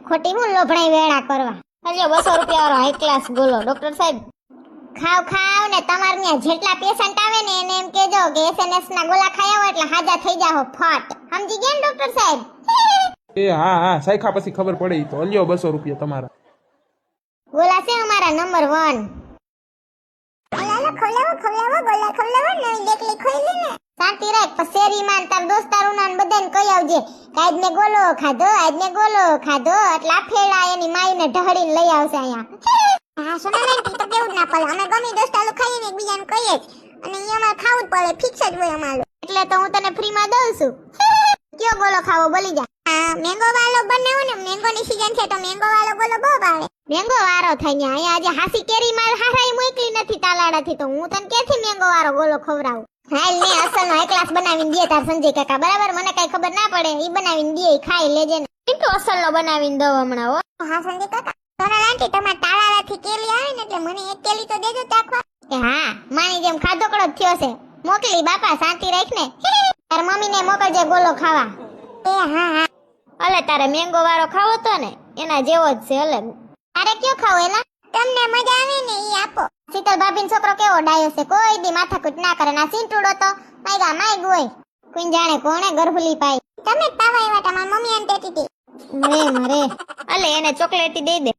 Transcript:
ખોટી હું લોભણાઈ વેળા કરવા. હલ્યો 200 રૂપિયા વાળો હાઈ ક્લાસ ગોલો. ડોક્ટર સાહેબ ખાવ ખાવ ને તમાર ત્યાં જેટલા પેશન્ટ આવે ને એને એમ કેજો કે એસએનએસ ના ગોલા ખાયા હોય એટલે હાજા થઈ જાઓ ફટ. સમજી ગયા ને ડોક્ટર સાહેબ? એ હા હા સાયખા પછી ખબર પડે ઈ તો. અલ્યો 200 રૂપિયા તમારા. ગોલા છે અમારા નંબર 1. હાલો ખવડાવો ગોલા ખવડાવો નવી ડેકલી ખોઈલી ને. શાંતિ રાખ. પછી શેરીમાં તાર દોસ્તારોના ને બધાને કહી આવજે કે આજ મેં ગોલો ખાધો, આજ મેં ગોલો ખાધો. એટલે આ ફેડા એની માયુને ઢહડીને લઈ આવશે અહીંયા. હા સોનાલાલ તી તો કેવું જ ના પડે. અમે ગમે દોસ્તારો ખાઈએ ને એકબીજાને કહીએ જ. અને ઈ અમારે ખાવું જ પડે, ફિક્સ જ હોય અમારું. એટલે તો હું તને ફ્રીમાં દઉં છું. કયો ગોલો ખાવો બોલી જા. હા મેંગો વાળો બનાવો ને. મેંગો ની સીઝન છે તો મેંગો વાળો ગોલો બહુ ભાવે. મેંગો વારો થાય ને અહીંયા આજે હાસી કેરી માર હારાઈ મોકલી નથી તાલાડાથી તો હું તને ક્યાંથી મેંગો વાળો ગોલો ખવડાવું. હાલ ને અસલનો હાઈ ક્લાસ બનાવીને દે તાર સંજય કાકા. બરાબર? મને કઈ ખબર ના પડે. ઈ બનાવીને દે, ઈ ખાઈ લેજે ને. કેટલો અસલનો બનાવીને દઉં હમણાં હો. હા સંજય કાકા સોનાલાલ તી તમારા તાળાથી કેલી આવે ને એટલે મને એક કેલી તો દેજો ચાખવા. એ હા માની જેમ ખાધોકડો જ થયો છે. મોકલી બાપા શાંતિ રાખ ને. તાર મમ્મીને મોકલજે ગોલો ખાવા. એ હા હા અલે તારે મેંગો વાળો ખાવો તો ને એના જેવો જ છે. અલે તારે કયો ખાવો એલા? તમને મજા આવે ને ઈ આપો. શીતલ ભાભીનો છોકરો કેવો ડાયો છે. કોઈ દી માથાકૂટ ના કરે. ના સિંટુડો તો માયગ હોય. કોઈ જાણે કોણે ગરફુલી પાઈ. તમે જ પાવા આવ્યા તમારી મમ્મી એમ કહેતી હતી. મરે મરે. અલે એને ચોકલેટી દઈ દે.